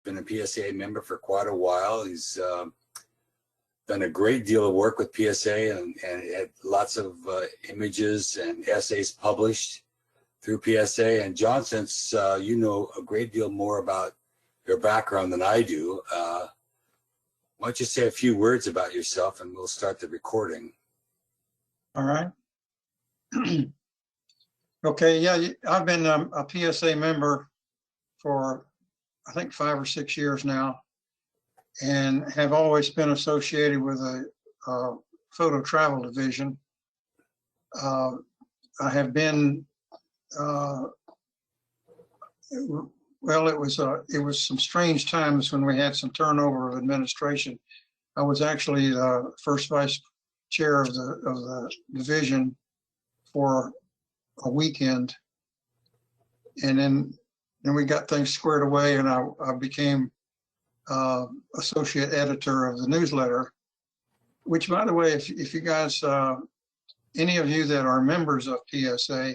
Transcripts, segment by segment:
been a PSA member for quite a while. He's done a great deal of work with PSA and had lots of images and essays published through PSA. And John, since you know a great deal more about your background than I do, why don't you say a few words about yourself and we'll start the recording. All right. Okay, yeah, I've been a PSA member for, I think, 5 or 6 years now, and have always been associated with a photo travel division. I have been, well, it was some strange times when we had some turnover of administration. I was actually the first vice chair of the division for a weekend, and then we got things squared away, and I became associate editor of the newsletter, which, by the way, if you guys, any of you that are members of PSA,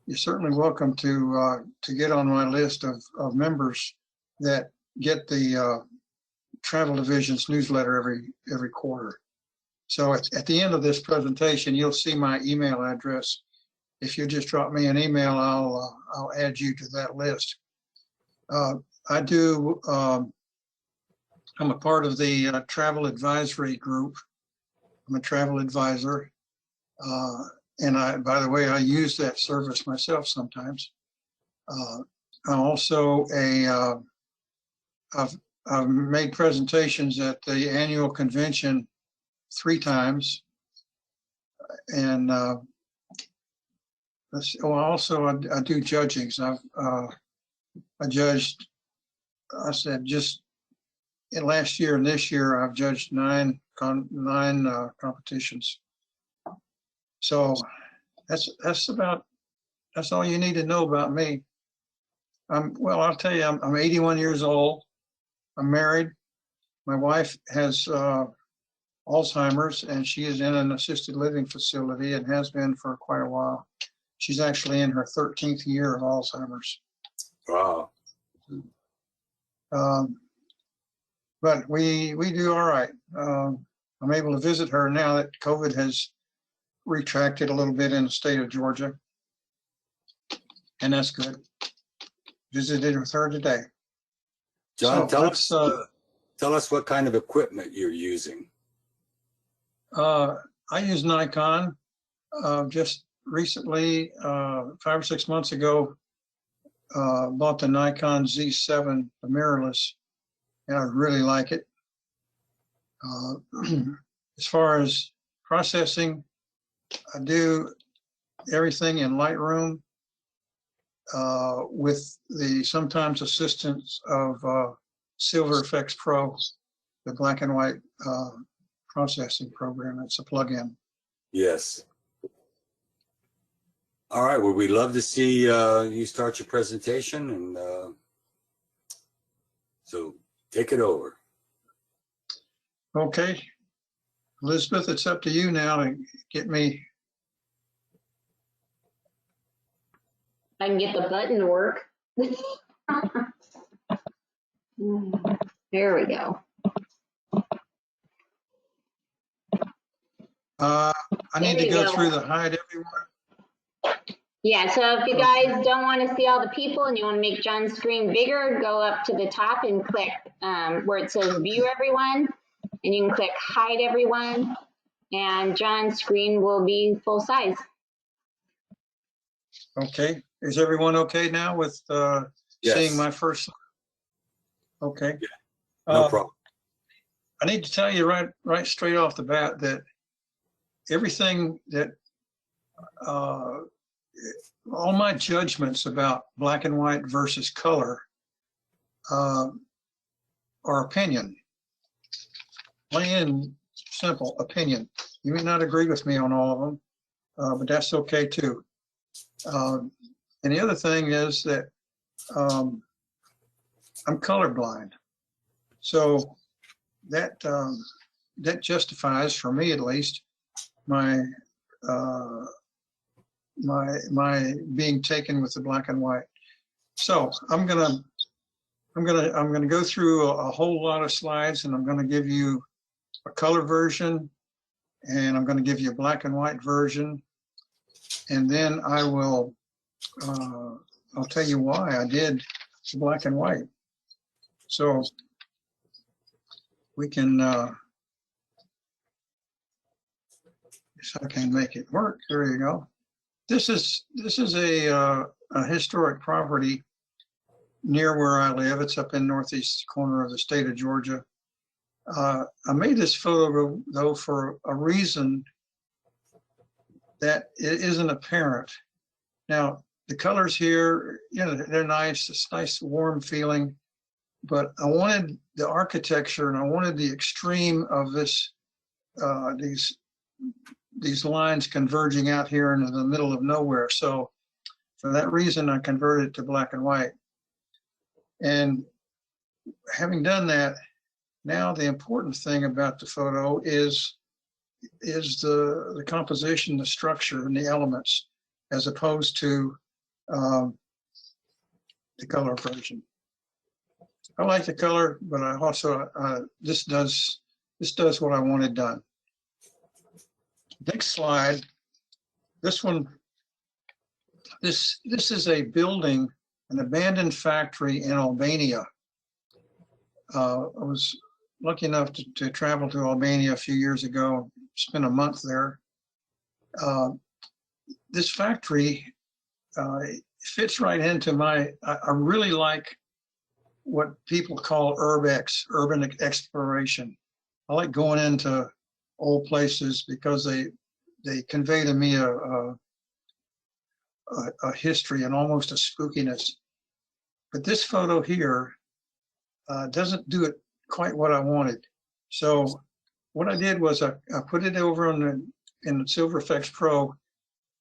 you're certainly welcome to get on my list of members that get the travel division's newsletter every quarter. So at the end of this presentation, you'll see my email address. If you just drop me an email, I'll add you to that list. I'm a part of the travel advisory group. I'm a travel advisor. And by the way, I use that service myself sometimes. I'm also I've made presentations at the annual convention 3 times. And also I do judging. So I judged, I said, just in last year and this year, I've judged 9 competitions. So that's all you need to know about me. Well, I'll tell you, I'm 81 years old. I'm married. My wife has Alzheimer's, and she is in an assisted living facility and has been for quite a while. She's actually in her 13th year of Alzheimer's. Wow. But we do all right. I'm able to visit her now that COVID has retracted a little bit in the state of Georgia, and that's good. Visited with her today. John, so tell us what kind of equipment you're using. I use Nikon. Just recently, 5 or 6 months ago, bought the Nikon Z7, the mirrorless, and I really like it. As far as processing, I do everything in Lightroom with the sometimes assistance of Silver Efex Pro, the black and white processing program. It's a plugin. Yes. All right. Well, we'd love to see you start your presentation, and so take it over. Okay. Elizabeth, it's up to you now to get me. I can get the button to work. There we go. I need to go through the hide everyone. Yeah, so if you guys don't want to see all the people and you want to make John's screen bigger, go up to the top and click where it says view everyone, and you can click hide everyone, and John's screen will be full size. Okay, is everyone okay now with seeing my first? Okay. Yeah. No problem. I need to tell you right straight off the bat that everything that all my judgments about black and white versus color are opinion. Plain and simple opinion. You may not agree with me on all of them, but that's okay too. And the other thing is that I'm colorblind, so that justifies, for me at least, my my being taken with the black and white. So I'm gonna I'm gonna go through a whole lot of slides, and I'm gonna give you a color version, and I'm gonna give you a black and white version, and then I will I'll tell you why I did the black and white. So we can if I can make it work. There you go. This is a historic property near where I live. It's up in northeast corner of the state of Georgia. I made this photo though for a reason that it isn't apparent. Now the colors here, you know, they're nice. It's nice, warm feeling. But I wanted the architecture, and I wanted the extreme of this, these lines converging out here into the middle of nowhere. So for that reason, I converted to black and white. And having done that, now the important thing about the photo is the composition, the structure, and the elements, as opposed to the color version. I like the color, but I also this does what I wanted done. Next slide. This one. This is a building, an abandoned factory in Albania. I was lucky enough to travel to Albania a few years ago. Spent a month there. This factory fits right into my. I really like what people call urbex, urban exploration. I like going into old places because they convey to me a history and almost a spookiness. But this photo here doesn't do it quite what I wanted. So what I did was I put it over in the SilverFX Pro,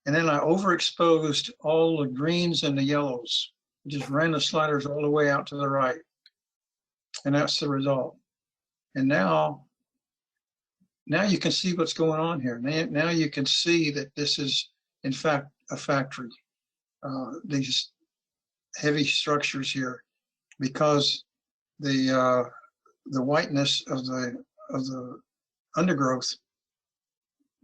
and then I overexposed all the greens and the yellows. Just ran the sliders all the way out to the right. And that's the result. And now you can see what's going on here. Now you can see that this is, in fact, a factory. These heavy structures here, because the whiteness of the undergrowth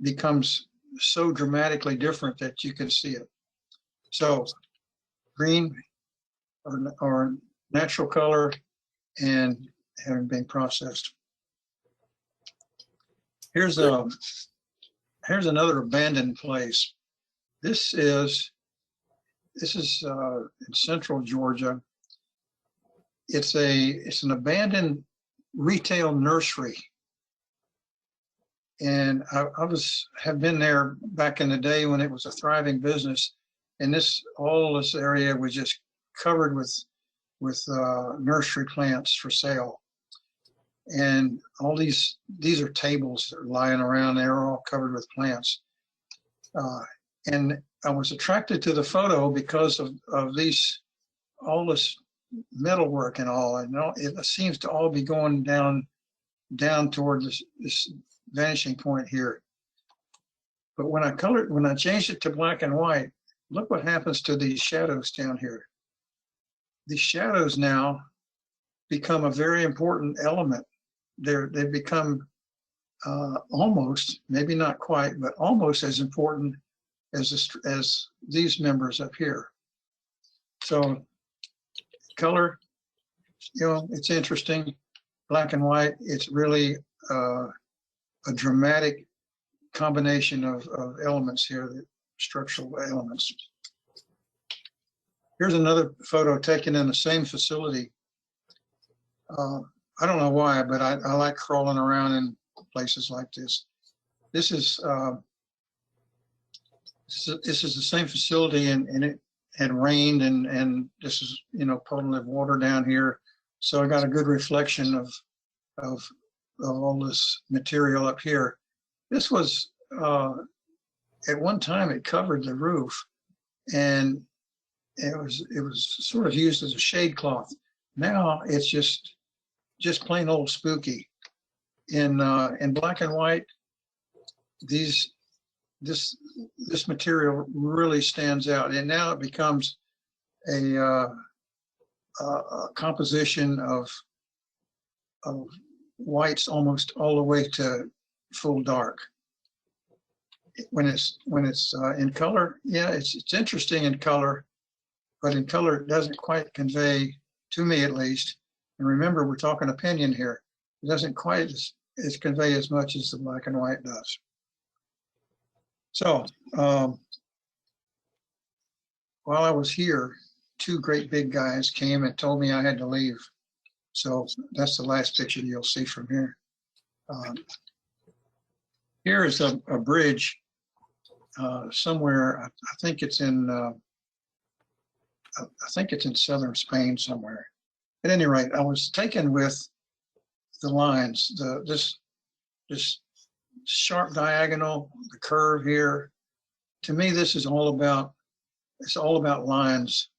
becomes so dramatically different that you can see it. So green or natural color and having been processed. Here's another abandoned place. This is in central Georgia. It's an abandoned retail nursery, and I have been there back in the day when it was a thriving business, and all this area was just covered with nursery plants for sale. And all these are tables that are lying around. They're all covered with plants. And I was attracted to the photo because of all this metalwork and all. And it seems to all be going down toward this vanishing point here. But when I changed it to black and white, look what happens to these shadows down here. These shadows now become a very important element. They've become almost, maybe not quite, but almost as important as these members up here. So color, it's interesting. Black and white, it's really a dramatic combination of elements here, the structural elements. Here's another photo taken in the same facility. I don't know why, but I like crawling around in places like this. This is the same facility, and it had rained, and this is puddle of water down here. So I got a good reflection of all this material up here. This was at one time it covered the roof, and it was sort of used as a shade cloth. Now it's just plain old spooky. In black and white, this material really stands out, and now it becomes a a composition of whites almost all the way to full dark. When it's in color, yeah, it's interesting in color, but in color it doesn't quite convey, to me at least. And remember, we're talking opinion here. It doesn't quite as convey as much as the black and white does. So while I was here, two great big guys came and told me I had to leave. So that's the last picture you'll see from here. Here is a bridge somewhere. I think it's in southern Spain somewhere. At any rate, I was taken with the lines, this sharp diagonal, the curve here. To me, this is all about, it's all about lines.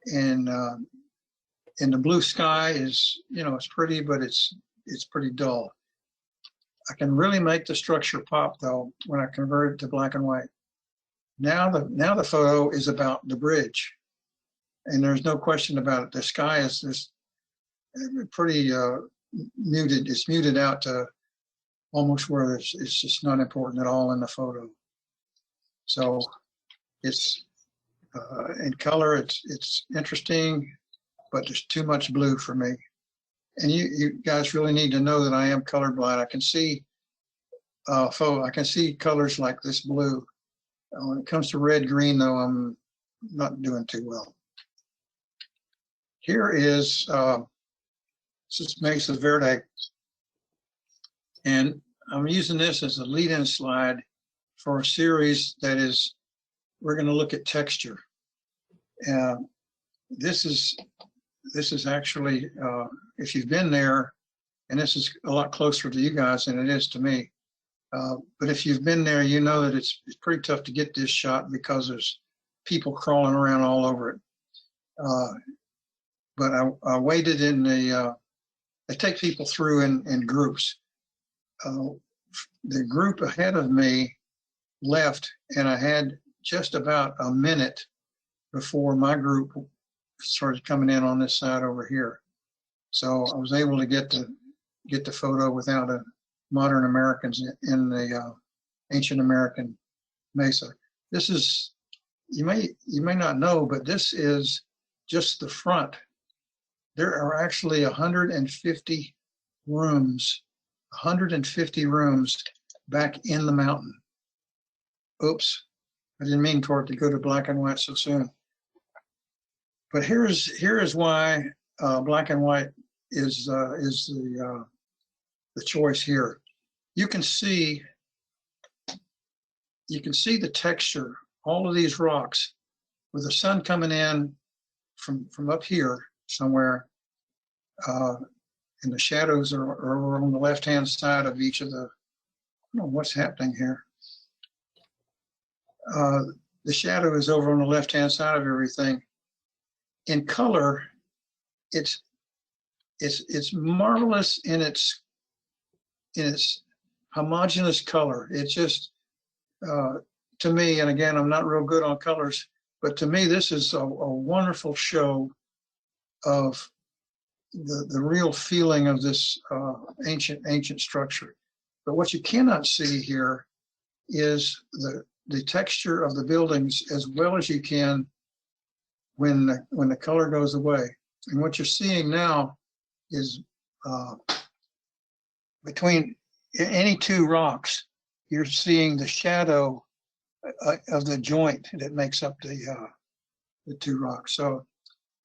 And the blue sky is, you know, it's pretty, but it's pretty dull. I can really make the structure pop though when I convert it to black and white. Now the photo is about the bridge, and there's no question about it. The sky is this pretty muted. It's muted out to almost where it's just not important at all in the photo. So it's in color, it's interesting, but there's too much blue for me. And you guys really need to know that I am colorblind. I can see I can see colors like this blue. When it comes to red, green, though, I'm not doing too well. Here is this is Mesa Verde, and I'm using this as a lead-in slide for a series that is, we're going to look at texture. This is actually, if you've been there, and this is a lot closer to you guys than it is to me, but if you've been there, you know that it's pretty tough to get this shot because there's people crawling around all over it. But I waited in the, they take people through in groups. The group ahead of me left, and I had just about a minute before my group started coming in on this side over here. So I was able to get the photo without a modern Americans in the ancient American Mesa. This is, you may not know, but this is just the front. There are actually 150 rooms back in the mountain. Oops, I didn't mean for it to go to black and white so soon. But here is why black and white is the choice here. You can see the texture, all of these rocks, with the sun coming in from up here somewhere, and the shadows are on the left-hand side of each of the, I don't know what's happening here. The shadow is over on the left-hand side of everything. In color, it's marvelous in its homogeneous color. It's just, to me, and again, I'm not real good on colors, but to me, this is a wonderful show of the real feeling of this ancient structure. But what you cannot see here is the texture of the buildings as well as you can when the color goes away. And what you're seeing now is between any two rocks, you're seeing the shadow of the joint that makes up the two rocks. So,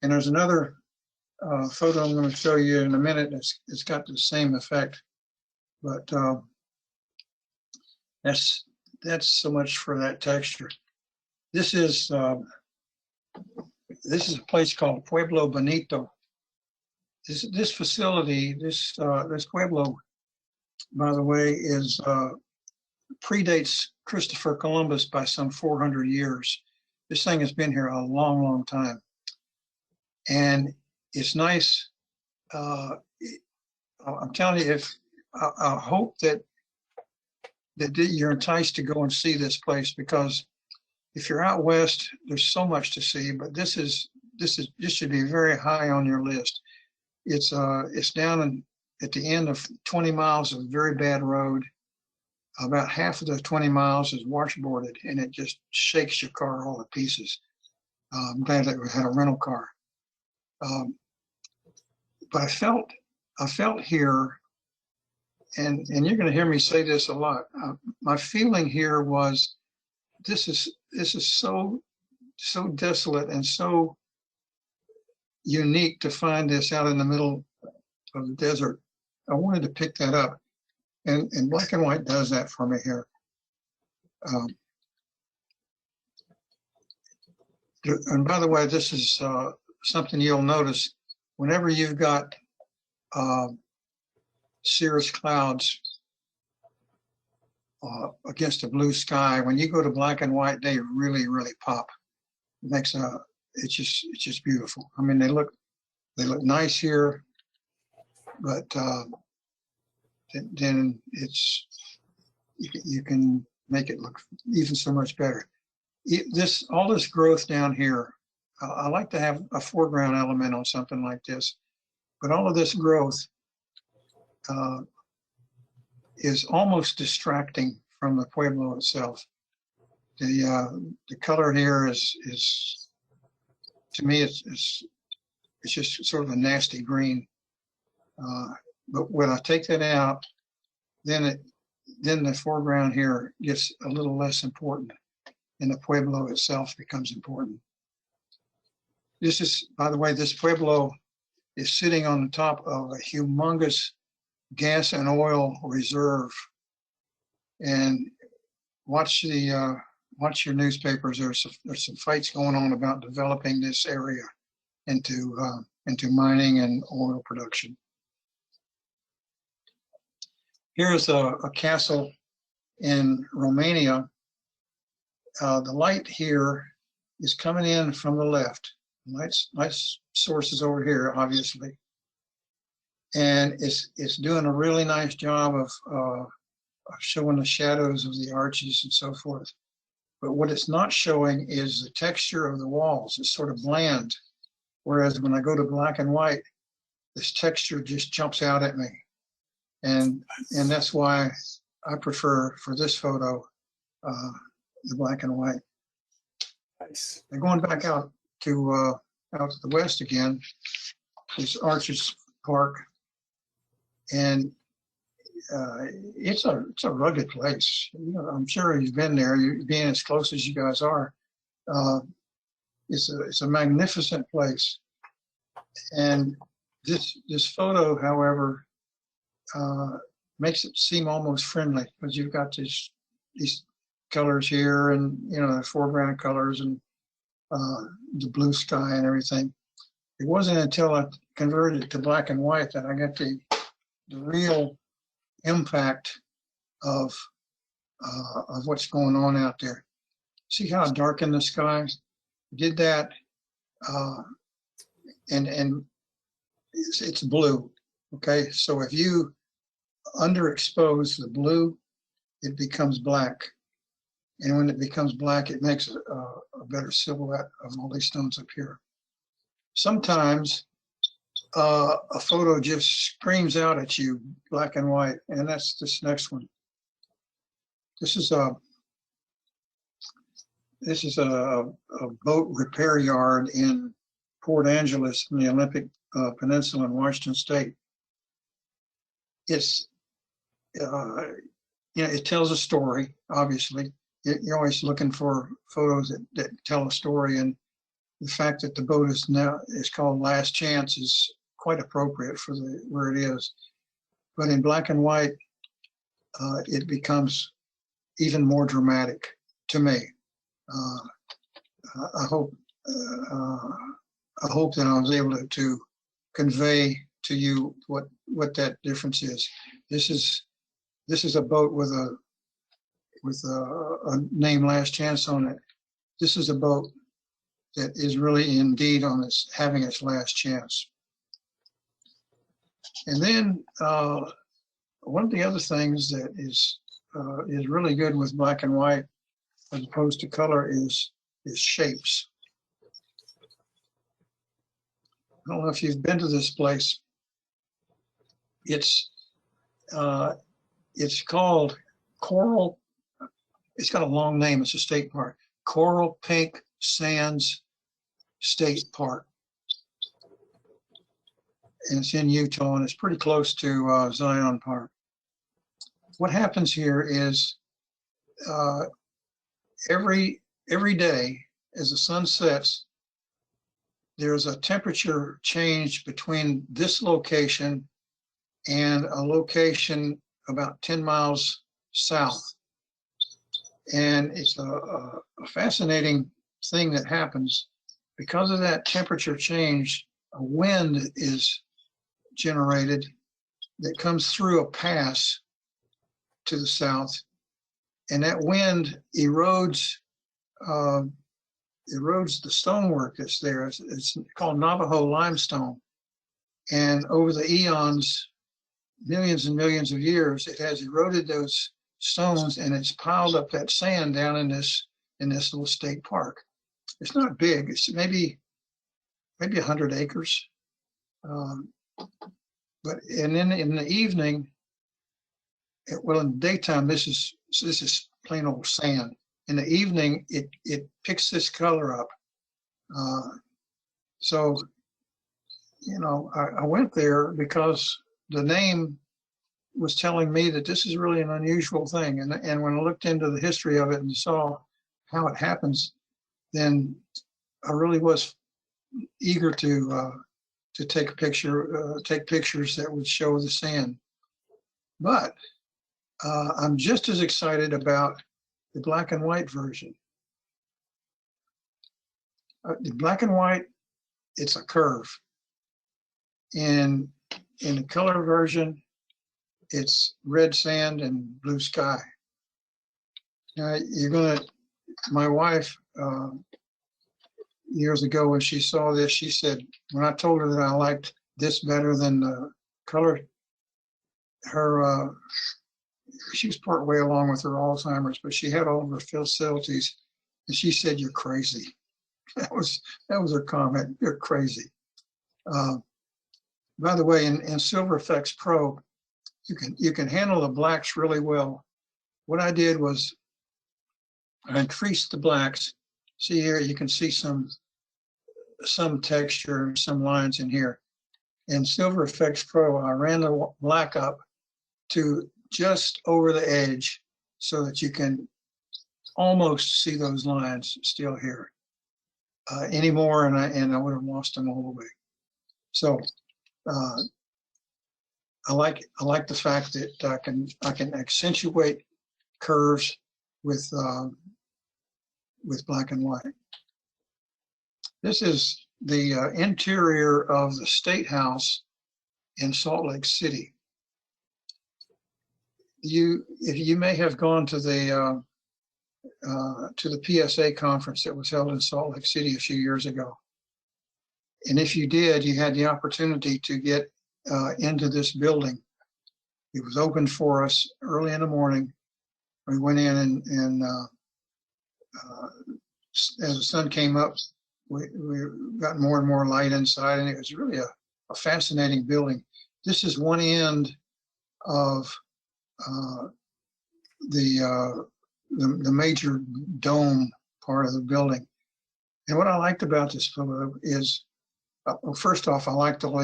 and there's another photo I'm going to show you in a minute. It's got the same effect, but that's so much for that texture. This is a place called Pueblo Bonito. This facility, this pueblo, by the way, is predates Christopher Columbus by some 400 years. This thing has been here a long, long time, and it's nice. I'm telling you, I hope that you're enticed to go and see this place, because if you're out west, there's so much to see, but this is this should be very high on your list. It's down at the end of 20 miles of very bad road. About half of the 20 miles is washboarded, and it just shakes your car all to pieces. I'm glad that we had a rental car. But I felt here, and you're going to hear me say this a lot. My feeling here was this is so desolate and so unique to find this out in the middle of the desert. I wanted to pick that up, and Black and White does that for me here. And by the way, this is something you'll notice whenever you've got cirrus clouds against a blue sky. When you go to black and white, they really, really pop. It makes it's just beautiful. I mean, they look nice here, but then it's you can make it look even so much better. All this growth down here, I like to have a foreground element on something like this, but all of this growth is almost distracting from the Pueblo itself. The color here is to me it's just sort of a nasty green. But when I take that out, then the foreground here gets a little less important, and the Pueblo itself becomes important. This is, by the way, this Pueblo is sitting on the top of a humongous gas and oil reserve. And watch your newspapers. There's some fights going on about developing this area into mining and oil production. Here's a castle in Romania. The light here is coming in from the left. Light source is over here, obviously. And it's doing a really nice job of showing the shadows of the arches and so forth. But what it's not showing is the texture of the walls. It's sort of bland. Whereas when I go to black and white, this texture just jumps out at me. And that's why I prefer, for this photo, the black and white. Nice. And going back out to the west again, is Arches Park. And it's a rugged place. You know, I'm sure you've been there. You being as close as you guys are, it's a magnificent place. And this photo, however, makes it seem almost friendly because you've got these colors here, and you know the foreground colors and the blue sky and everything. It wasn't until I converted it to black and white that I got the real impact of what's going on out there. See how dark in the sky? Did that, and it's blue. Okay, so if you underexpose the blue, it becomes black, and when it becomes black, it makes a better silhouette of all these stones up here. Sometimes a photo just screams out at you, black and white, and that's this next one. This is a boat repair yard in Port Angeles in the Olympic Peninsula in Washington State. It's it tells a story. Obviously, you're always looking for photos that tell a story, and the fact that the boat is called Last Chance is quite appropriate for where it is. But in black and white, it becomes even more dramatic to me. I hope that I was able to convey to you what that difference is. This is a boat with a name Last Chance on it. This is a boat that is really indeed having its last chance. And then one of the other things that is really good with black and white as opposed to color is shapes. I don't know if you've been to this place. It's called Coral. It's got a long name. It's a state park. Coral Pink Sands State Park. And it's in Utah, and it's pretty close to Zion Park. What happens here is every day as the sun sets, there's a temperature change between this location and a location about 10 miles south. And it's a fascinating thing that happens. Because of that temperature change, a wind is generated that comes through a pass to the south, and that wind erodes the stonework that's there. It's called Navajo limestone, and over the eons, millions and millions of years, it has eroded those stones, and it's piled up that sand down in this little state park. It's not big. It's maybe 100 acres. But and then in the evening, well, in the daytime, this is plain old sand. In the evening, it picks this color up. So, you know, I went there because the name was telling me that this is really an unusual thing. And when I looked into the history of it and saw how it happens, then I really was eager to take pictures that would show the sand. But I'm just as excited about the black and white version. The black and white, it's a curve. In the color version, it's red sand and blue sky. Now my wife, years ago when she saw this, she said, when I told her that I liked this better than the color, she was part way along with her Alzheimer's, but she had all of her facilities, and she said, "You're crazy." That was her comment. "You're crazy." By the way, in SilverFX Pro, you can handle the blacks really well. What I did was I increased the blacks. See here, you can see some texture, some lines in here. In SilverFX Pro, I ran the black up to just over the edge so that you can almost see those lines still here. Anymore, and I would have lost them all the way. So I like the fact that I can accentuate curves with black and white. This is the interior of the State House in Salt Lake City. You may have gone to the PSA conference that was held in Salt Lake City a few years ago. And if you did, you had the opportunity to get into this building. It was open for us early in the morning. We went in and as the sun came up, we got more and more light inside, and it was really a fascinating building. This is one end of the major dome part of the building. And what I liked about this photo is, well, first off, I liked all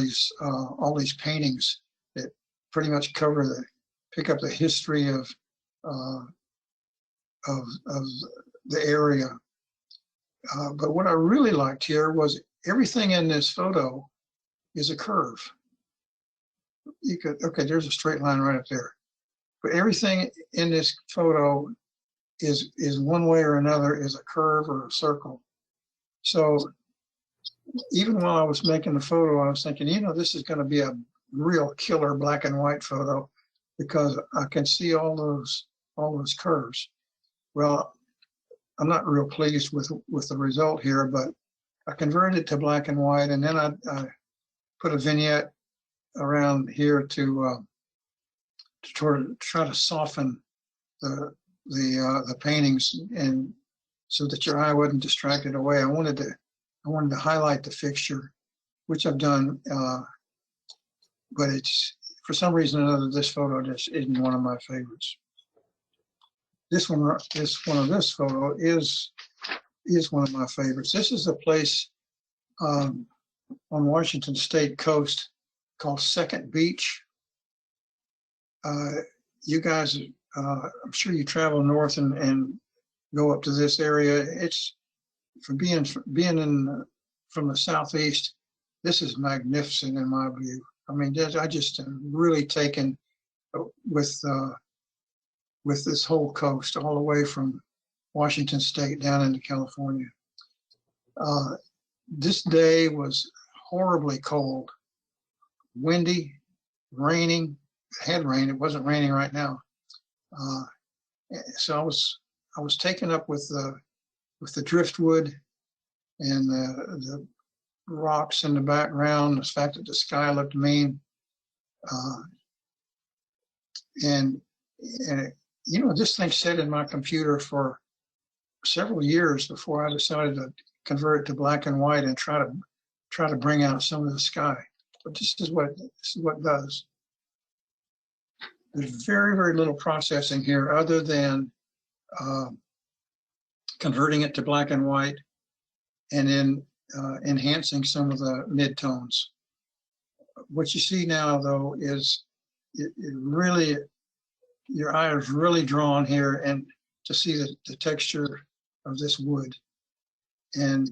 these paintings that pretty much pick up the history of the area. But what I really liked here was everything in this photo is a curve. Okay, there's a straight line right up there. But everything in this photo is one way or another is a curve or a circle. So even while I was making the photo, I was thinking, you know, this is going to be a real killer black and white photo because I can see all those curves. Well, I'm not real pleased with the result here, but I converted it to black and white, and then I put a vignette around here to try to soften the paintings, and so that your eye wasn't distracted away. I wanted to highlight the fixture which I've done, but it's, for some reason or another, this photo just isn't one of my favorites. This photo is one of my favorites. This is a place on Washington State coast called Second Beach. You guys, I'm sure you travel north and go up to this area. It's from being from the southeast. This is magnificent in my view. I mean, I just am really taken with this whole coast, all the way from Washington State down into California. This day was horribly cold, windy, raining. It had rain. It wasn't raining right now. So I was taken up with the driftwood and the rocks in the background, the fact that the sky looked mean, and you know, this thing sat in my computer for several years before I decided to convert it to black and white and try to bring out some of the sky. But this is what it does. There's very, very little processing here other than converting it to black and white and then enhancing some of the midtones. What you see now, though, is it really, your eye is really drawn here and to see the texture of this wood. And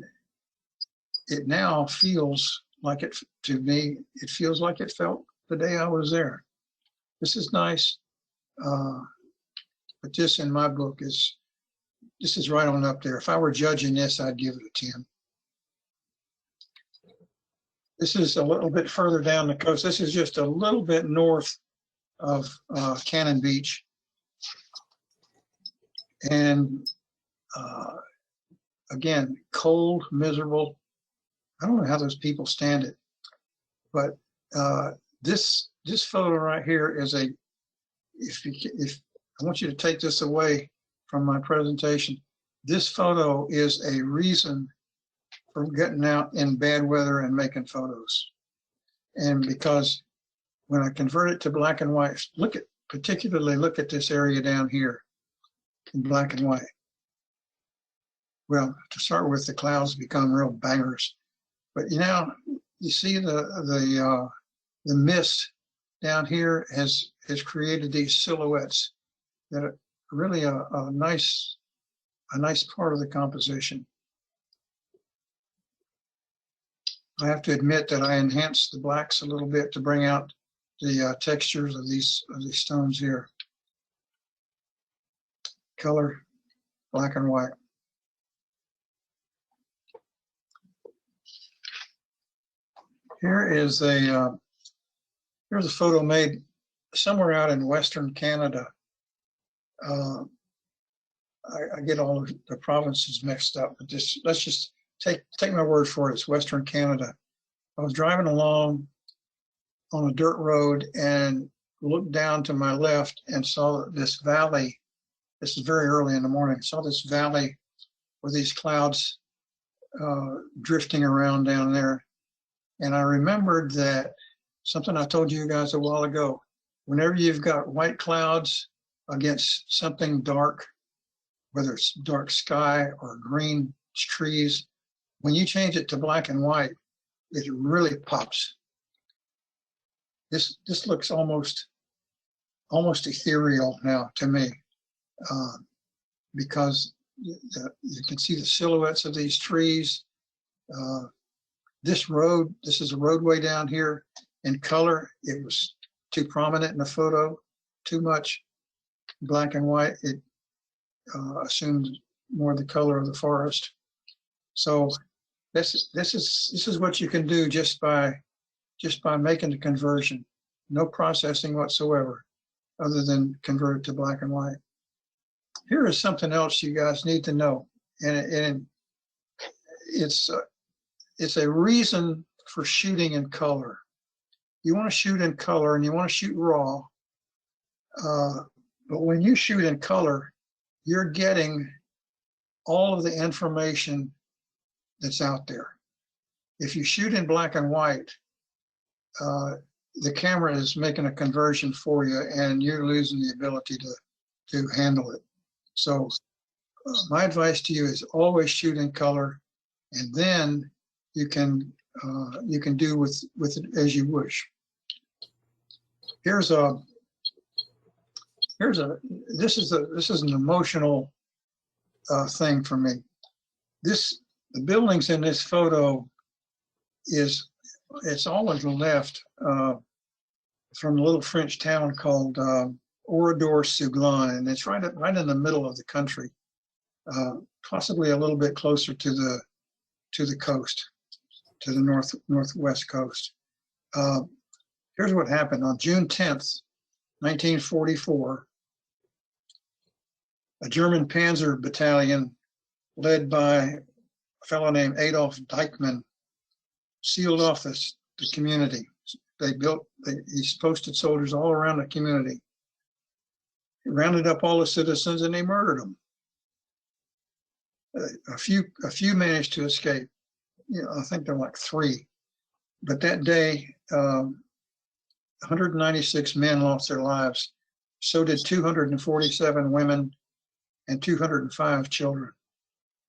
it now feels like it, to me, it feels like it felt the day I was there. This is nice, but this in my book this is right on up there. If I were judging this, I'd give it a 10. This is a little bit further down the coast. This is just a little bit north of Cannon Beach. And again, cold, miserable. I don't know how those people stand it, but this photo right here is if I want you to take this away from my presentation, this photo is a reason for getting out in bad weather and making photos. And because when I convert it to black and white, particularly look at this area down here in black and white. Well, to start with, the clouds become real bangers. But you see the mist down here has created these silhouettes that are really a nice part of the composition. I have to admit that I enhanced the blacks a little bit to bring out the textures of these stones here. Color, black and white. Here's a photo made somewhere out in Western Canada. I get all of the provinces mixed up, but let's just take my word for it. It's Western Canada. I was driving along on a dirt road and looked down to my left and saw this valley. This is very early in the morning. Saw this valley with these clouds drifting around down there. And I remembered that something I told you guys a while ago. Whenever you've got white clouds against something dark, whether it's dark sky or green trees, when you change it to black and white, it really pops. This looks almost ethereal now to me, because you can see the silhouettes of these trees. This is a roadway down here. In color, it was too prominent in the photo, too much black and white. It assumed more the color of the forest. So this is what you can do just by making the conversion. No processing whatsoever, other than convert it to black and white. Here is something else you guys need to know, and it's a reason for shooting in color. You want to shoot in color and you want to shoot raw, but when you shoot in color, you're getting all of the information that's out there. If you shoot in black and white, the camera is making a conversion for you, and you're losing the ability to handle it. So my advice to you is always shoot in color, and then you can do with it as you wish. This is an emotional thing for me. The buildings in this photo it's all on the left from a little French town called Oradour-sur-Glane, and it's right in the middle of the country, possibly a little bit closer to the coast, to the northwest coast. Here's what happened on June 10th, 1944. A German Panzer battalion led by a fellow named Adolf Deichmann sealed off the community. He posted soldiers all around the community. He rounded up all the citizens and they murdered them. A few managed to escape. I think there were like 3. But that day, 196 men lost their lives. So did 247 women and 205 children.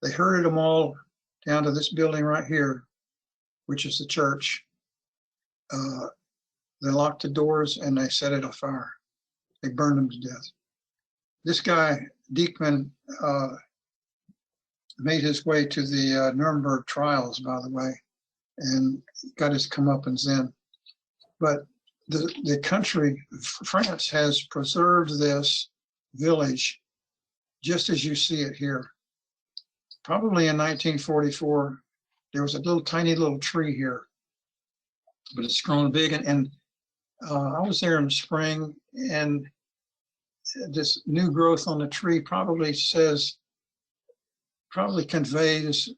They herded them all down to this building right here, which is the church. They locked the doors and they set it on fire. They burned them to death. This guy, Deichmann, made his way to the Nuremberg trials, by the way, and got his comeuppance in. But the country, France, has preserved this village just as you see it here. Probably in 1944, there was a tiny little tree here, but it's grown big. And I was there in the spring, and this new growth on the tree probably conveys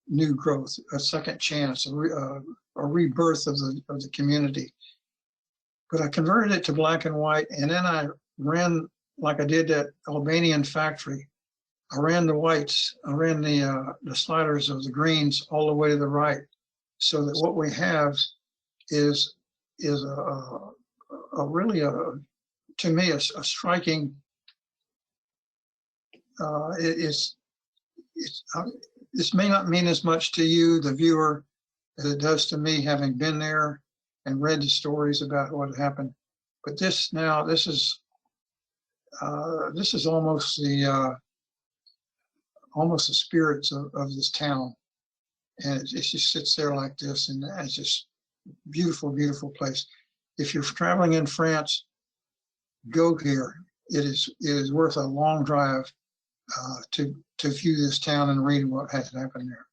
new growth, a second chance, a rebirth of the community. But I converted it to black and white, and then I ran, like I did that Albanian factory, I ran the whites, I ran the sliders of the greens all the way to the right, so that what we have is a really, to me, a striking. This may not mean as much to you, the viewer, as it does to me, having been there and read the stories about what happened. But this is almost the spirits of this town, and it just sits there like this, and it's just beautiful, beautiful place. If you're traveling in France, go here. It is worth a long drive to view this town and read what has happened there.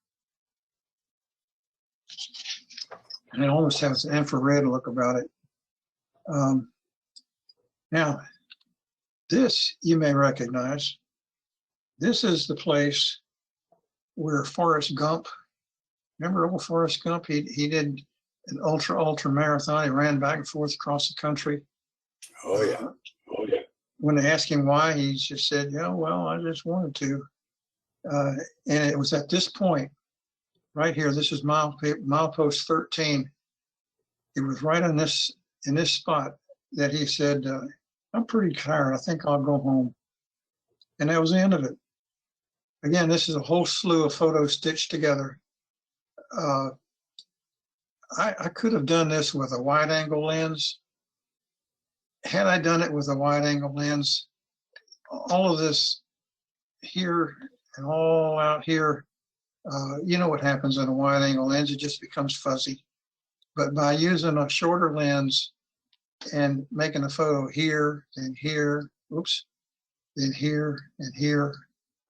And it almost has an infrared look about it. Now, this you may recognize. This is the place where Forrest Gump, remember old Forrest Gump? He did an ultra marathon. He ran back and forth across the country. Oh yeah. When they asked him why, he just said, "Yeah, well, I just wanted to." And it was at this point, right here. This is milepost 13. It was right in this spot that he said, "I'm pretty tired. I think I'll go home." And that was the end of it. Again, this is a whole slew of photos stitched together. I could have done this with a wide-angle lens. Had I done it with a wide-angle lens, all of this here and all out here, you know what happens in a wide-angle lens, it just becomes fuzzy. But by using a shorter lens and making a photo here and here, oops, then here and here,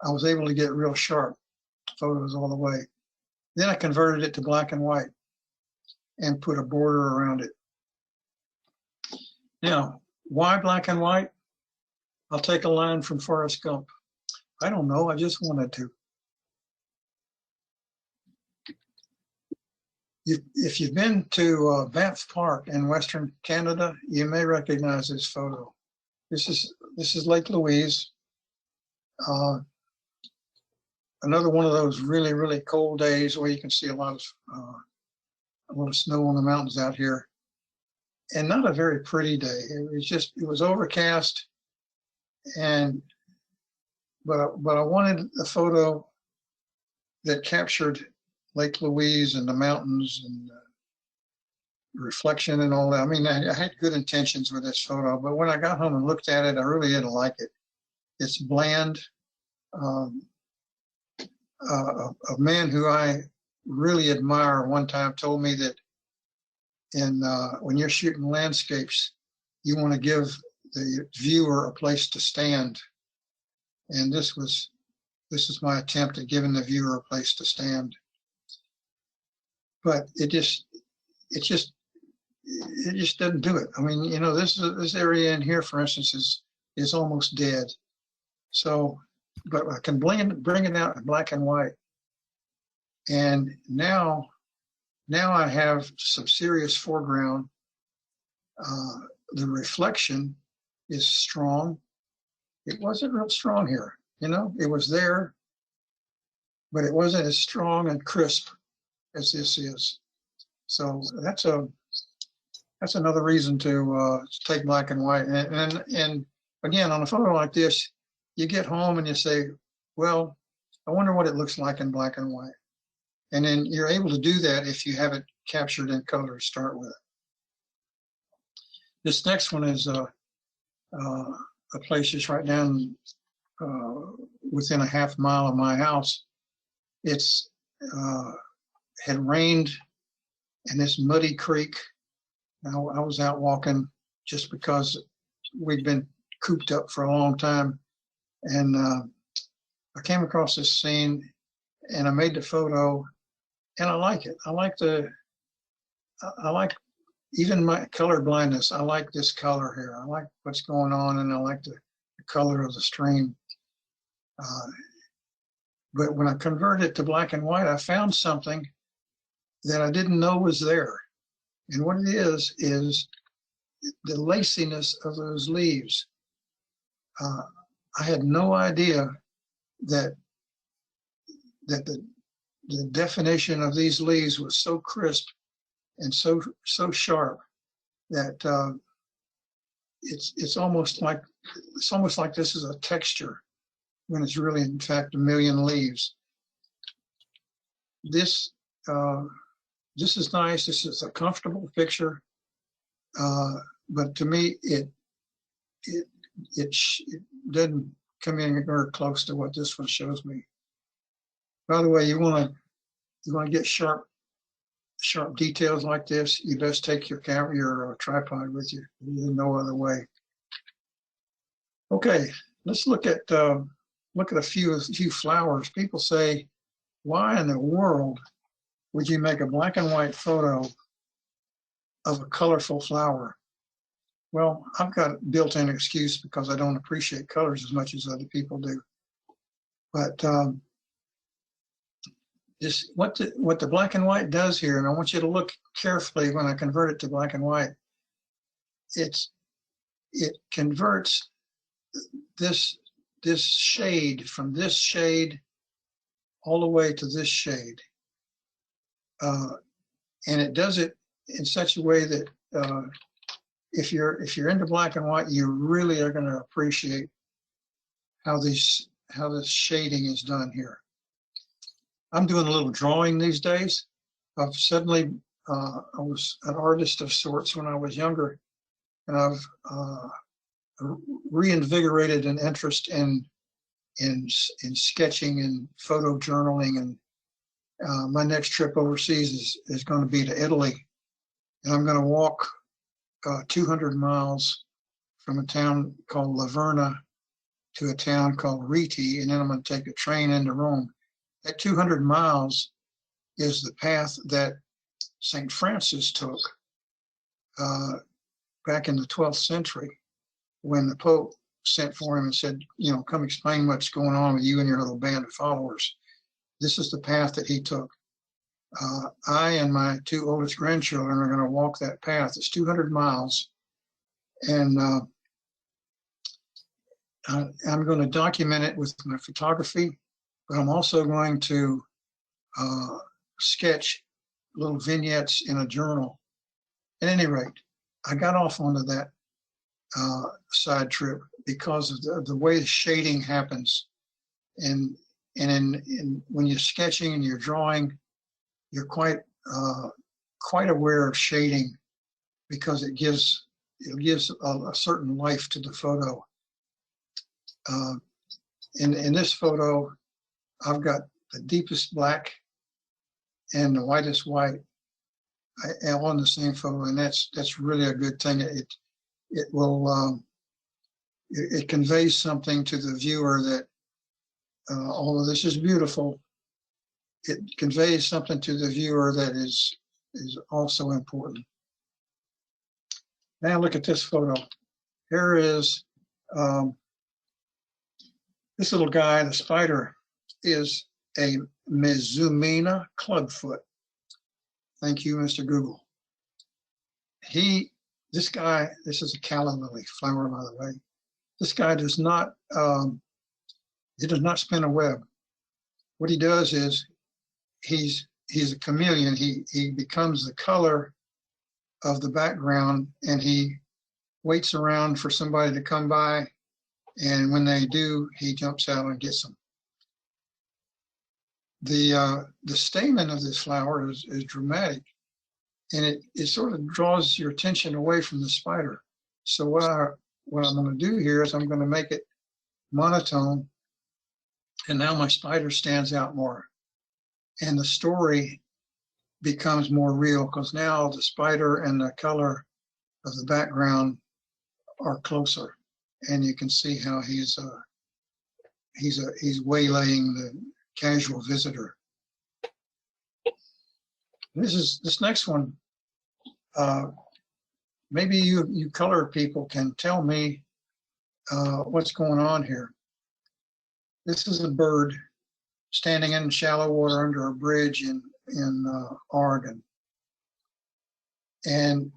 I was able to get real sharp photos all the way. Then I converted it to black and white and put a border around it. Now, why black and white? I'll take a line from Forrest Gump. I don't know, I just wanted to. If you've been to Banff Park in Western Canada, you may recognize this photo. This is Lake Louise. another one of those really, really cold days where you can see a lot of snow on the mountains out here. And not a very pretty day. It was overcast, but I wanted a photo that captured Lake Louise and the mountains and reflection and all that. I mean, I had good intentions with this photo, but when I got home and looked at it, I really didn't like it. It's bland. A man who I really admire one time told me that when you're shooting landscapes, you want to give the viewer a place to stand. And this is my attempt at giving the viewer a place to stand. But it just doesn't do it. I mean, you know, this area in here, for instance, is almost dead. So, but I can bring it out in black and white. And now I have some serious foreground. The reflection is strong. It wasn't real strong here, you know, it was there, but it wasn't as strong and crisp as this is. So that's another reason to take black and white. And again, on a photo like this, you get home and you say, well, I wonder what it looks like in black and white. And then you're able to do that if you have it captured in color to start with. This next one is a place just right down within a half mile of my house. It's had rained in this muddy creek. I was out walking just because we'd been cooped up for a long time. And I came across this scene and I made the photo and I like it. I like even my color blindness. I like this color here. I like what's going on and I like the color of the stream. But when I converted it to black and white, I found something that I didn't know was there. And what it is the laciness of those leaves. I had no idea that the definition of these leaves was so crisp and so sharp that it's almost like this is a texture when it's really in fact a million leaves. This is nice. This is a comfortable picture, but to me it doesn't come in very close to what this one shows me. By the way, you want to get sharp details like this, you best take your camera, your tripod with you. There's no other way. Okay, let's look at a few flowers. People say, why in the world would you make a black and white photo of a colorful flower? Well, I've got a built-in excuse because I don't appreciate colors as much as other people do. But what the black and white does here, and I want you to look carefully when I convert it to black and white, it converts this shade from this shade all the way to this shade. And it does it in such a way that if you're into black and white, you really are going to appreciate how this shading is done here. I'm doing a little drawing these days. I was an artist of sorts when I was younger, and I've reinvigorated an interest in sketching and photo journaling. And my next trip overseas is going to be to Italy, and I'm going to walk 200 miles from a town called Laverna to a town called Rieti, and then I'm going to take a train into Rome. That 200 miles is the path that St. Francis took back in the 12th century when the Pope sent for him and said, you know, come explain what's going on with you and your little band of followers. This is the path that he took. I and my two oldest grandchildren are going to walk that path. It's 200 miles. And I'm going to document it with my photography. but I'm also going to sketch little vignettes in a journal. At any rate, I got off onto that side trip because of the way the shading happens. And when you're sketching and you're drawing, you're quite aware of shading because it gives a certain life to the photo. In this photo, I've got the deepest black and the lightest white on the same photo, and that's really a good thing. It will it conveys something to the viewer that although this is beautiful, it conveys something to the viewer that is also important. Now look at this photo. Here is this little guy, the spider, is a Mizumina clubfoot. Thank you, Mr. Google. This guy, this is a calla lily flower, by the way. This guy does not, he does not spin a web. What he does is he's a chameleon. He becomes the color of the background, and he waits around for somebody to come by, and when they do, he jumps out and gets them. The stamen of this flower is dramatic, and it sort of draws your attention away from the spider. So what I'm going to do here is I'm going to make it monotone, and now my spider stands out more, and the story becomes more real because now the spider and the color of the background are closer, and you can see how he's waylaying the casual visitor. This next one, maybe you color people can tell me what's going on here. This is a bird standing in shallow water under a bridge in Oregon, and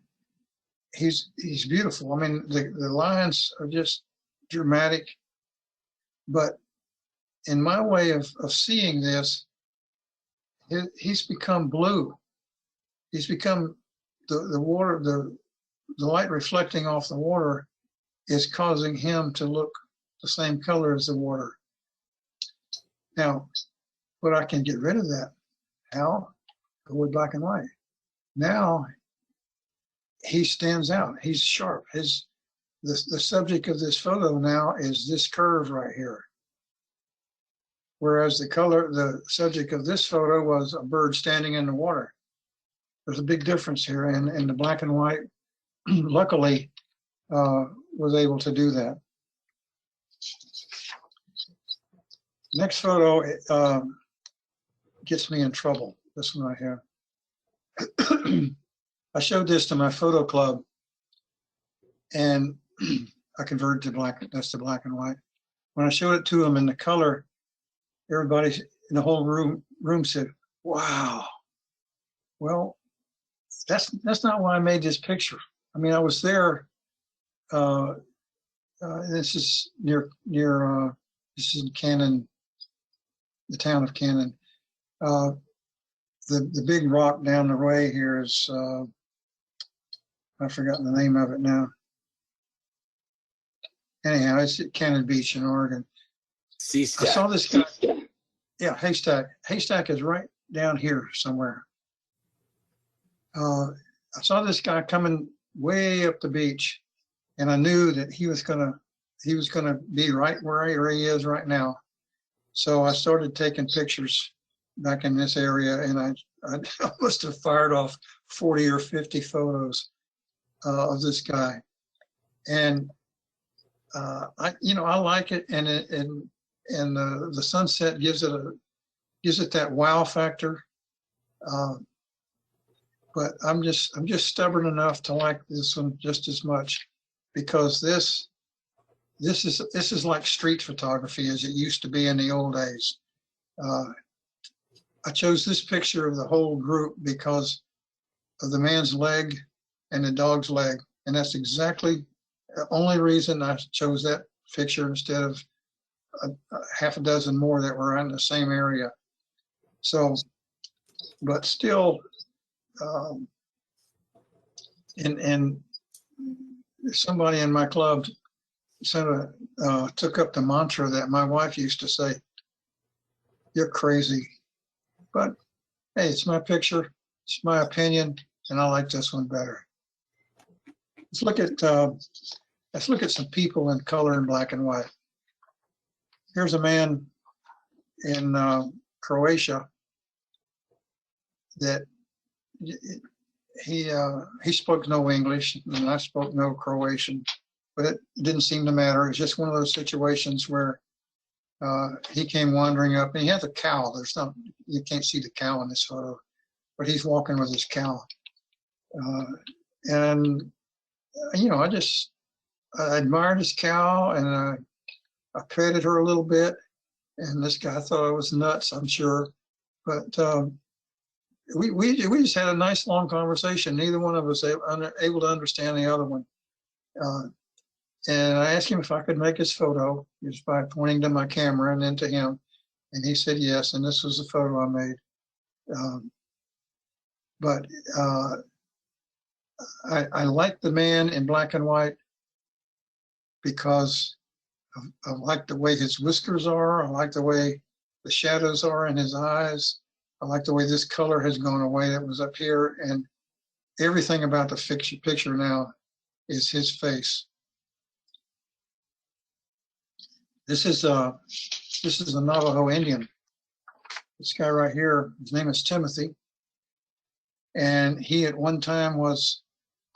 he's beautiful. I mean, the lines are just dramatic, but in my way of seeing this, he's become blue. He's become the water, the light reflecting off the water is causing him to look the same color as the water. Now, but I can get rid of that. How? Go with black and white. Now he stands out. He's sharp. The subject of this photo now is this curve right here. Whereas the subject of this photo was a bird standing in the water. There's a big difference here, and the black and white, luckily, was able to do that. Next photo gets me in trouble. This one right here. I showed this to my photo club, and I converted to black. That's the black and white. When I showed it to them in the color, everybody in the whole room said, "Wow." Well, that's not why I made this picture. I mean, I was there. This is near this is in Cannon, the town of Cannon. The big rock down the way here is I've forgotten the name of it now. Anyhow, it's at Cannon Beach in Oregon. Haystack. I saw this guy. Yeah, Haystack. Haystack is right down here somewhere. I saw this guy coming way up the beach, and I knew that he was gonna be right where he is right now. So I started taking pictures back in this area, and I must have fired off 40 or 50 photos of this guy. And I like it, and the sunset gives it that wow factor. But I'm just stubborn enough to like this one just as much, because this is like street photography as it used to be in the old days. I chose this picture of the whole group because of the man's leg and the dog's leg, and that's exactly the only reason I chose that picture instead of half a dozen more that were in the same area. So, but still, and somebody in my club took up the mantra that my wife used to say, "You're crazy," but hey, it's my picture, it's my opinion, and I like this one better. Let's look at some people in color and black and white. Here's a man in Croatia that he spoke no English and I spoke no Croatian, but it didn't seem to matter. It's just one of those situations where he came wandering up, and he has a cow. You can't see the cow in this photo, but he's walking with his cow. And you know, I admired his cow, and I petted her a little bit, and this guy thought I was nuts, I'm sure. But we just had a nice long conversation. Neither one of us able to understand the other one. And I asked him if I could make his photo just by pointing to my camera and then to him. And he said yes, and this was the photo I made. But I like the man in black and white because I like the way his whiskers are. I like the way the shadows are in his eyes. I like the way this color has gone away that was up here. And everything about the picture now is his face. This is a Navajo Indian. This guy right here, his name is Timothy. And he at one time was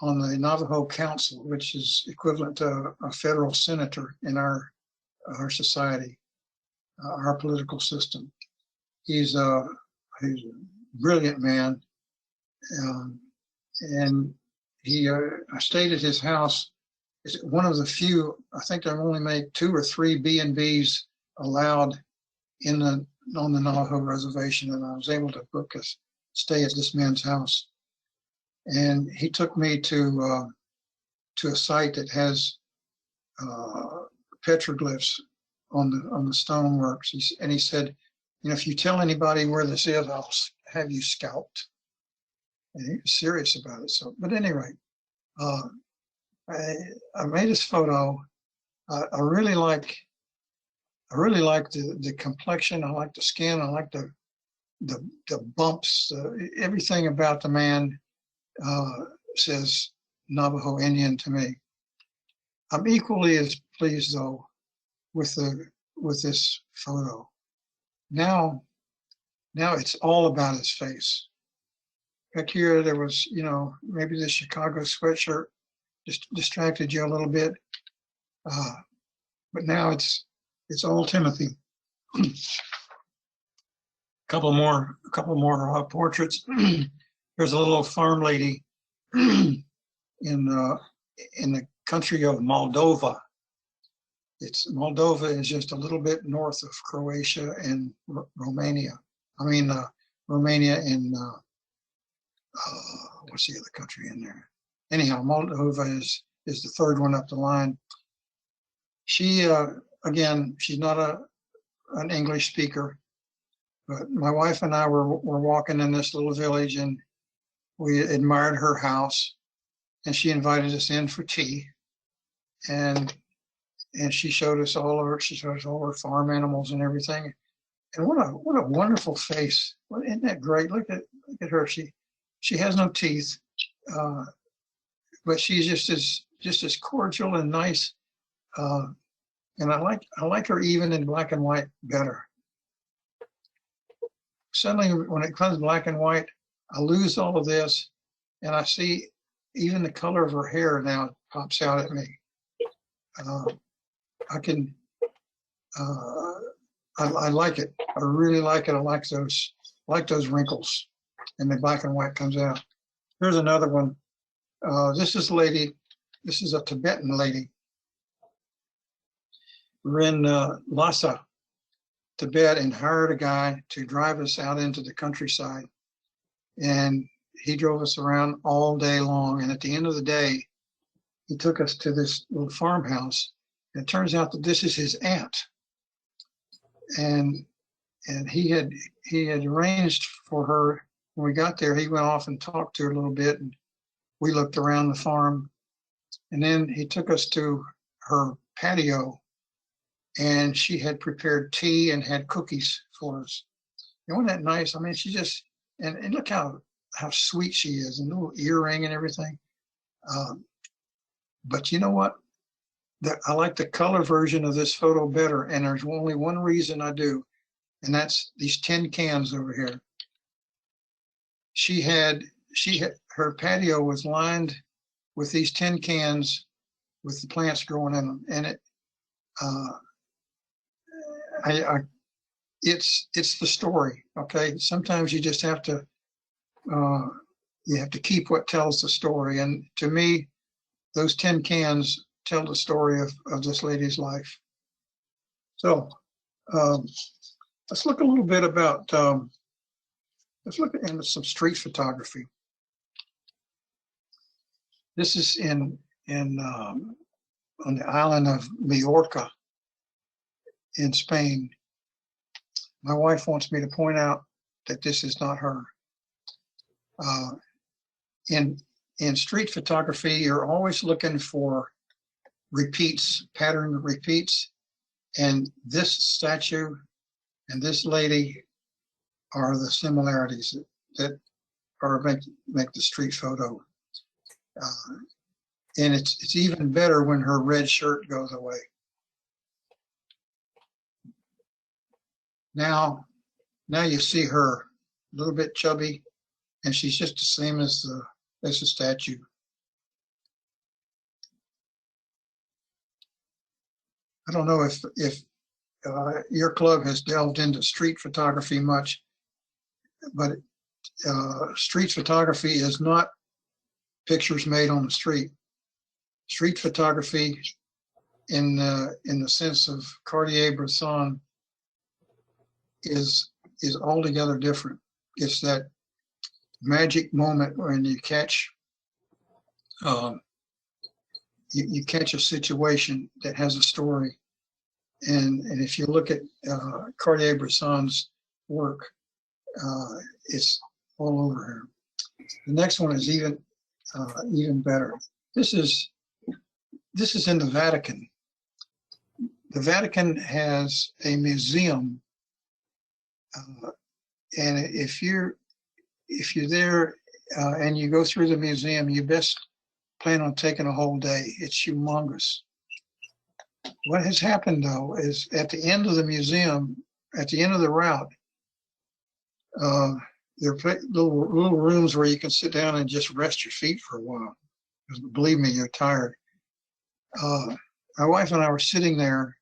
on the Navajo Council, which is equivalent to a federal senator in our society, our political system. He's a brilliant man. And I stayed at his house. It's one of the few, I think they've only made 2 or 3 B&Bs allowed on the Navajo reservation, and I was able to book a stay at this man's house. And he took me to a site that has petroglyphs on the stoneworks. And he said, you know, if you tell anybody where this is, I'll have you scalped. And he was serious about it. So, but at any rate, I made this photo. I really like the complexion. I like the skin. I like the bumps. Everything about the man says Navajo Indian to me. I'm equally as pleased though with this photo. Now it's all about his face. Back here, there was, you know, maybe the Chicago sweatshirt just distracted you a little bit, but now it's all Timothy. A couple more portraits. There's a little farm lady in the country of Moldova. Moldova is just a little bit north of Croatia and Romania. I mean, Romania and what's the other country in there? Anyhow, Moldova is the third one up the line. She, again, she's not an English speaker, but my wife and I were walking in this little village, and we admired her house, and she invited us in for tea, and she showed us all her farm animals and everything. And what a wonderful face! Isn't that great? Look at her. She has no teeth, but she's just as cordial and nice. And I like her even in black and white better. Suddenly, when it comes black and white, I lose all of this, and I see even the color of her hair now pops out at me. I like it. I really like it. I like those wrinkles, and the black and white comes out. Here's another one. This is a Tibetan lady. We're in Lhasa, Tibet, and hired a guy to drive us out into the countryside. And he drove us around all day long. And at the end of the day, he took us to this little farmhouse. And it turns out that this is his aunt. and he had arranged for her when we got there. He went off and talked to her a little bit, and we looked around the farm, and then he took us to her patio, and she had prepared tea and had cookies for us. And wasn't that nice? I mean, she just, and look how sweet she is, and little earring and everything. But you know what? I like the color version of this photo better, and there's only one reason I do, and that's these tin cans over here. Her patio was lined with these tin cans with the plants growing in them, and it's the story. Okay, sometimes you just have to keep what tells the story, and to me, those tin cans tell the story of this lady's life. So let's look a little bit about let's look at some street photography. This is on the island of Majorca in Spain. My wife wants me to point out that this is not her. In street photography, you're always looking for repeats, pattern repeats, and this statue and this lady are the similarities that make the street photo. And it's even better when her red shirt goes away. Now you see her a little bit chubby, and she's just the same as the statue. I don't know if your club has delved into street photography much, but street photography is not pictures made on the street. Street photography, in the sense of Cartier-Bresson, is altogether different. It's that magic moment when you catch you catch a situation that has a story, and if you look at Cartier-Bresson's work, it's all over here. The next one is even better. This is in the Vatican. The Vatican has a museum, and if you're there and you go through the museum, you best plan on taking a whole day. It's humongous. What has happened though is at the end of the museum, at the end of the route, there are little rooms where you can sit down and just rest your feet for a while. Believe me, you're tired. My wife and I were sitting there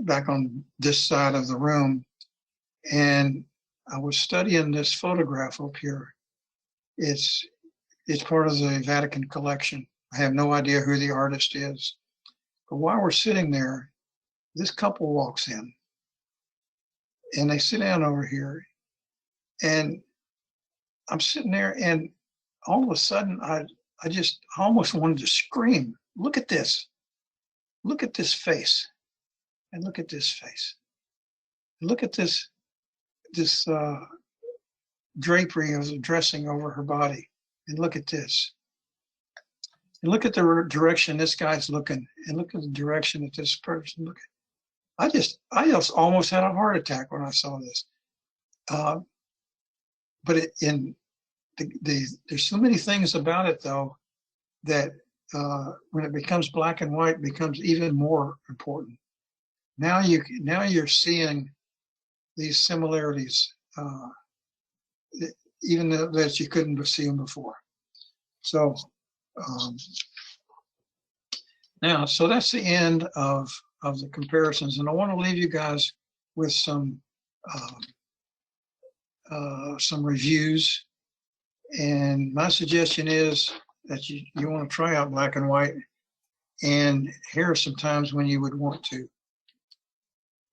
back on this side of the room, and I was studying this photograph up here. It's part of the Vatican collection. I have no idea who the artist is. But while we're sitting there, this couple walks in, and they sit down over here, and I'm sitting there, and all of a sudden, I almost wanted to scream. Look at this. Look at this face. And look at this face. Look at this drapery of the dressing over her body. And look at this. And look at the direction this guy's looking. And look at the direction that this person looking. I just almost had a heart attack when I saw this. But there's so many things about it though that when it becomes black and white, becomes even more important. Now you're seeing these similarities, even that you couldn't see them before. So so that's the end of the comparisons, and I want to leave you guys with some reviews. And my suggestion is that you want to try out black and white, and here are some times when you would want to.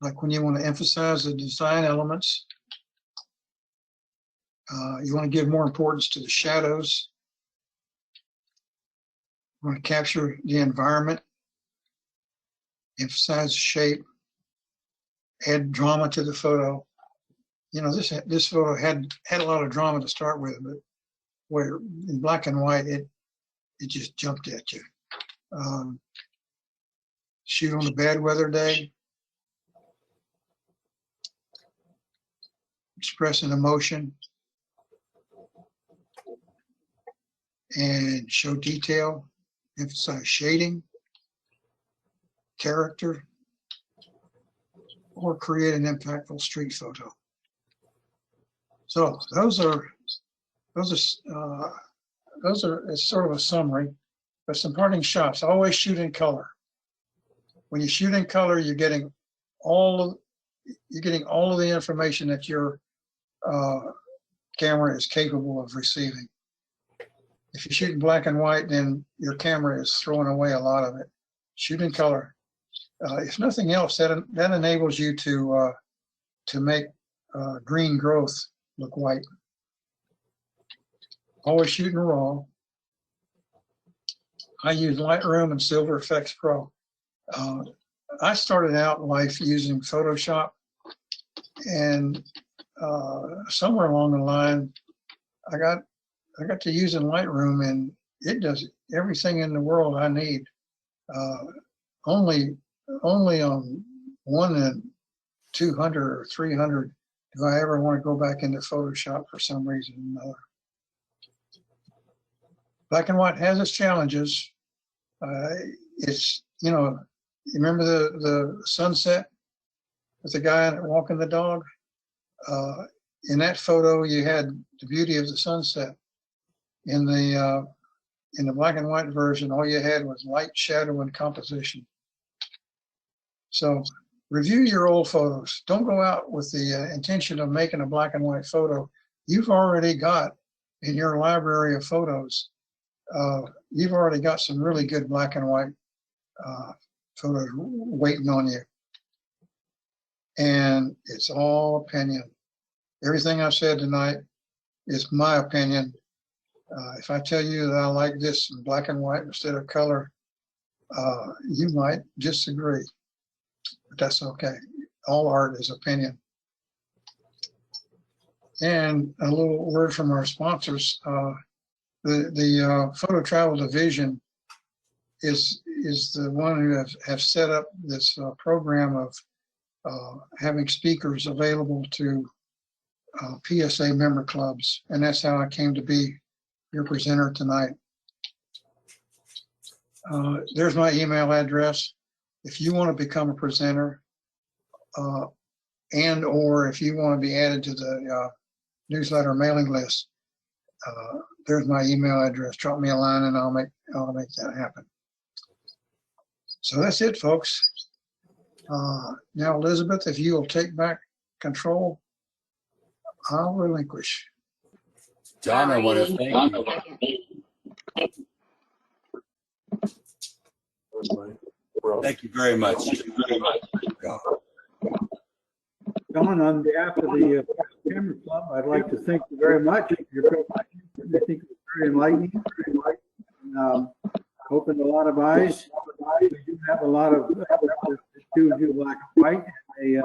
Like when you want to emphasize the design elements, you want to give more importance to the shadows. You want to capture the environment, emphasize shape, add drama to the photo. You know, this photo had a lot of drama to start with, but where in black and white, it just jumped at you. Shoot on a bad weather day. Express an emotion. And show detail. Emphasize shading, character, or create an impactful street photo. So those are it's sort of a summary, but some parting shots. Always shoot in color. When you shoot in color, you're getting all of the information that your camera is capable of receiving. If you shoot in black and white, then your camera is throwing away a lot of it. Shoot in color. If nothing else, that enables you to make green growth look white. Always shooting raw. I use Lightroom and Silver Effects Pro. I started out in life using Photoshop, and somewhere along the line, I got to using Lightroom, and it does everything in the world I need. Only on 1 in 200 or 300 do I ever want to go back into Photoshop for some reason or another. Black and white has its challenges. It's, you know, you remember the sunset with the guy walking the dog? In that photo, you had the beauty of the sunset. In the black and white version, all you had was light, shadow, and composition. So review your old photos. Don't go out with the intention of making a black and white photo. You've already got in your library of photos, you've already got some really good black and white photos waiting on you. And it's all opinion. Everything I've said tonight is my opinion. If I tell you that I like this in black and white instead of color, you might disagree, but that's okay. All art is opinion. And a little word from our sponsors. The Photo Travel Division is the one who have set up this program of having speakers available to PSA member clubs, and that's how I came to be your presenter tonight. There's my email address. If you want to become a presenter, and or if you want to be added to the newsletter mailing list, there's my email address. Drop me a line and I'll make that happen. So that's it, folks. Now, Elizabeth, if you will take back control, I'll relinquish. John, I want to thank you. Thank you very much. John, on behalf of the Camera Club, I'd like to thank you very much. Your presentation, I think, was very enlightening. And, opened a lot of eyes. We do have a lot of to do black and white. They